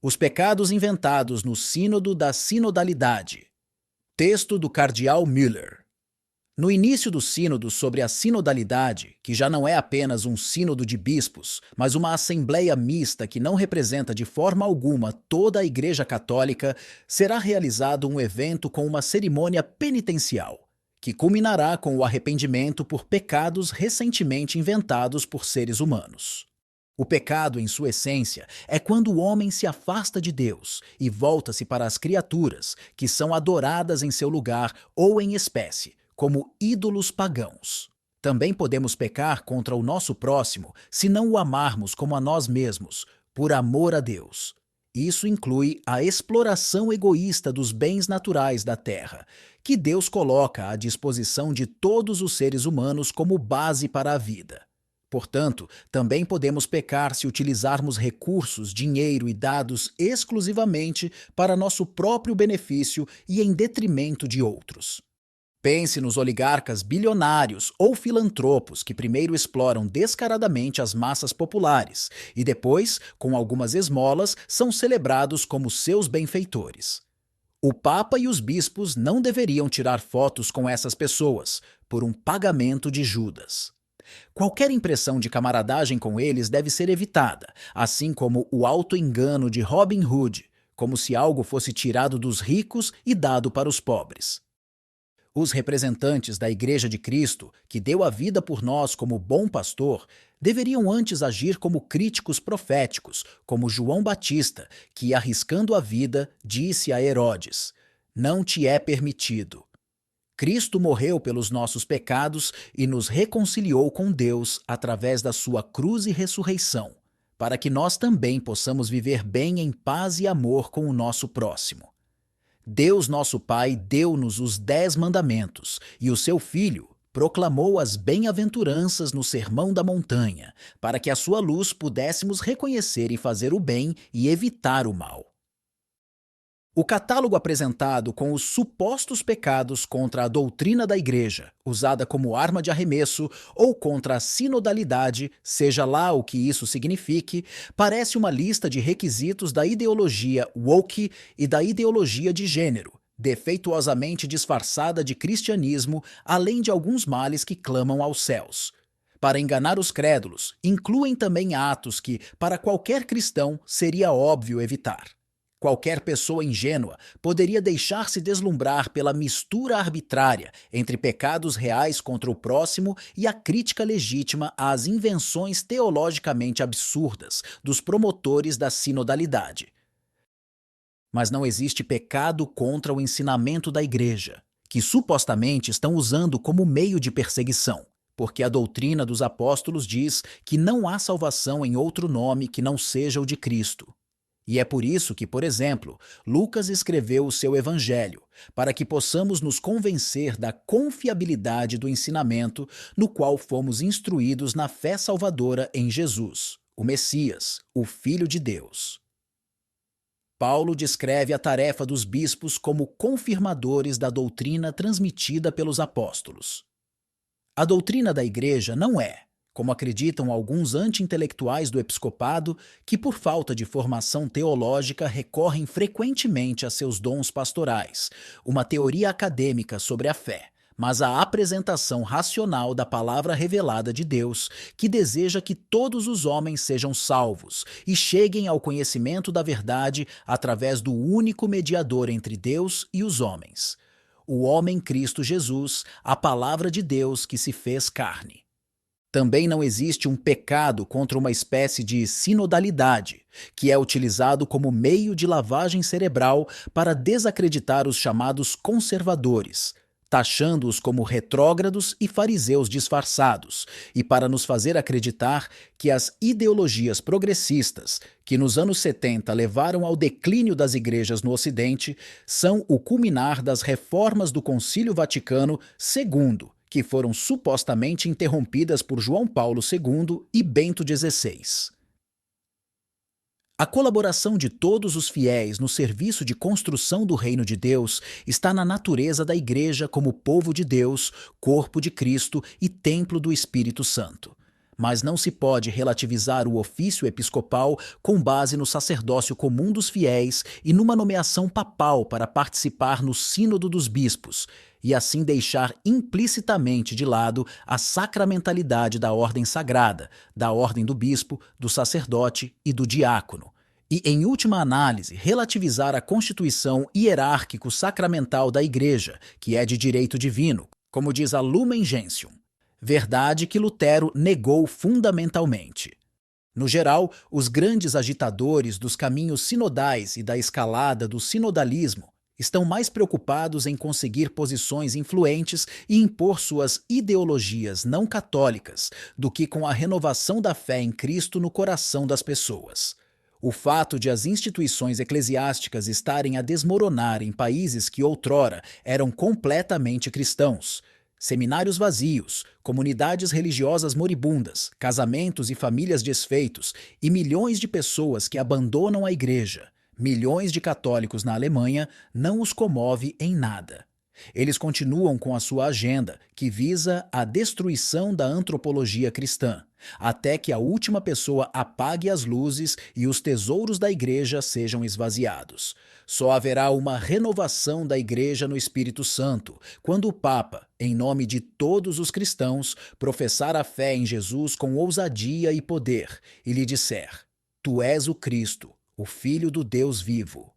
Os pecados inventados no Sínodo da Sinodalidade. Texto do Cardeal Müller. No início do Sínodo sobre a Sinodalidade, que já não é apenas um sínodo de bispos, mas uma assembleia mista que não representa de forma alguma toda a Igreja Católica, será realizado um evento com uma cerimônia penitencial, que culminará com o arrependimento por pecados recentemente inventados por seres humanos. O pecado, em sua essência, é quando o homem se afasta de Deus e volta-se para as criaturas, que são adoradas em seu lugar ou em espécie, como ídolos pagãos. Também podemos pecar contra o nosso próximo se não o amarmos como a nós mesmos, por amor a Deus. Isso inclui a exploração egoísta dos bens naturais da terra, que Deus coloca à disposição de todos os seres humanos como base para a vida. Portanto, também podemos pecar se utilizarmos recursos, dinheiro e dados exclusivamente para nosso próprio benefício e em detrimento de outros. Pense nos oligarcas bilionários ou filantropos que primeiro exploram descaradamente as massas populares e depois, com algumas esmolas, são celebrados como seus benfeitores. O Papa e os bispos não deveriam tirar fotos com essas pessoas, por um pagamento de Judas. Qualquer impressão de camaradagem com eles deve ser evitada, assim como o auto-engano de Robin Hood, como se algo fosse tirado dos ricos e dado para os pobres. Os representantes da Igreja de Cristo, que deu a vida por nós como bom pastor, deveriam antes agir como críticos proféticos, como João Batista, que, arriscando a vida, disse a Herodes: "Não te é permitido." Cristo morreu pelos nossos pecados e nos reconciliou com Deus através da sua cruz e ressurreição, para que nós também possamos viver bem em paz e amor com o nosso próximo. Deus nosso Pai deu-nos os 10 mandamentos e o seu Filho proclamou as bem-aventuranças no Sermão da Montanha, para que à sua luz pudéssemos reconhecer e fazer o bem e evitar o mal. O catálogo apresentado com os supostos pecados contra a doutrina da Igreja, usada como arma de arremesso, ou contra a sinodalidade, seja lá o que isso signifique, parece uma lista de requisitos da ideologia woke e da ideologia de gênero, defeituosamente disfarçada de cristianismo, além de alguns males que clamam aos céus. Para enganar os crédulos, incluem também atos que, para qualquer cristão, seria óbvio evitar. Qualquer pessoa ingênua poderia deixar-se deslumbrar pela mistura arbitrária entre pecados reais contra o próximo e a crítica legítima às invenções teologicamente absurdas dos promotores da sinodalidade. Mas não existe pecado contra o ensinamento da Igreja, que supostamente estão usando como meio de perseguição, porque a doutrina dos apóstolos diz que não há salvação em outro nome que não seja o de Cristo. E é por isso que, por exemplo, Lucas escreveu o seu Evangelho, para que possamos nos convencer da confiabilidade do ensinamento no qual fomos instruídos na fé salvadora em Jesus, o Messias, o Filho de Deus. Paulo descreve a tarefa dos bispos como confirmadores da doutrina transmitida pelos apóstolos. A doutrina da Igreja não é, como acreditam alguns anti-intelectuais do episcopado, que por falta de formação teológica recorrem frequentemente a seus dons pastorais, uma teoria acadêmica sobre a fé, mas a apresentação racional da palavra revelada de Deus, que deseja que todos os homens sejam salvos e cheguem ao conhecimento da verdade através do único mediador entre Deus e os homens, o homem Cristo Jesus, a palavra de Deus que se fez carne. Também não existe um pecado contra uma espécie de sinodalidade, que é utilizado como meio de lavagem cerebral para desacreditar os chamados conservadores, taxando-os como retrógrados e fariseus disfarçados, e para nos fazer acreditar que as ideologias progressistas, que nos anos 70 levaram ao declínio das igrejas no Ocidente, são o culminar das reformas do Concílio Vaticano II, que foram supostamente interrompidas por João Paulo II e Bento XVI. A colaboração de todos os fiéis no serviço de construção do reino de Deus está na natureza da Igreja como povo de Deus, corpo de Cristo e templo do Espírito Santo. mas não se pode relativizar o ofício episcopal com base no sacerdócio comum dos fiéis e numa nomeação papal para participar no Sínodo dos Bispos, e assim deixar implicitamente de lado a sacramentalidade da ordem sagrada, da ordem do bispo, do sacerdote e do diácono. E, em última análise, relativizar a constituição hierárquico-sacramental da Igreja, que é de direito divino, como diz a Lumen Gentium. Verdade que Lutero negou fundamentalmente. No geral, os grandes agitadores dos caminhos sinodais e da escalada do sinodalismo estão mais preocupados em conseguir posições influentes e impor suas ideologias não católicas do que com a renovação da fé em Cristo no coração das pessoas. O fato de as instituições eclesiásticas estarem a desmoronar em países que outrora eram completamente cristãos, seminários vazios, comunidades religiosas moribundas, casamentos e famílias desfeitos e milhões de pessoas que abandonam a igreja, milhões de católicos na Alemanha, não os comove em nada. Eles continuam com a sua agenda, que visa a destruição da antropologia cristã, até que a última pessoa apague as luzes e os tesouros da igreja sejam esvaziados. Só haverá uma renovação da igreja no Espírito Santo, quando o Papa, em nome de todos os cristãos, professar a fé em Jesus com ousadia e poder, e lhe disser: Tu és o Cristo, o Filho do Deus vivo.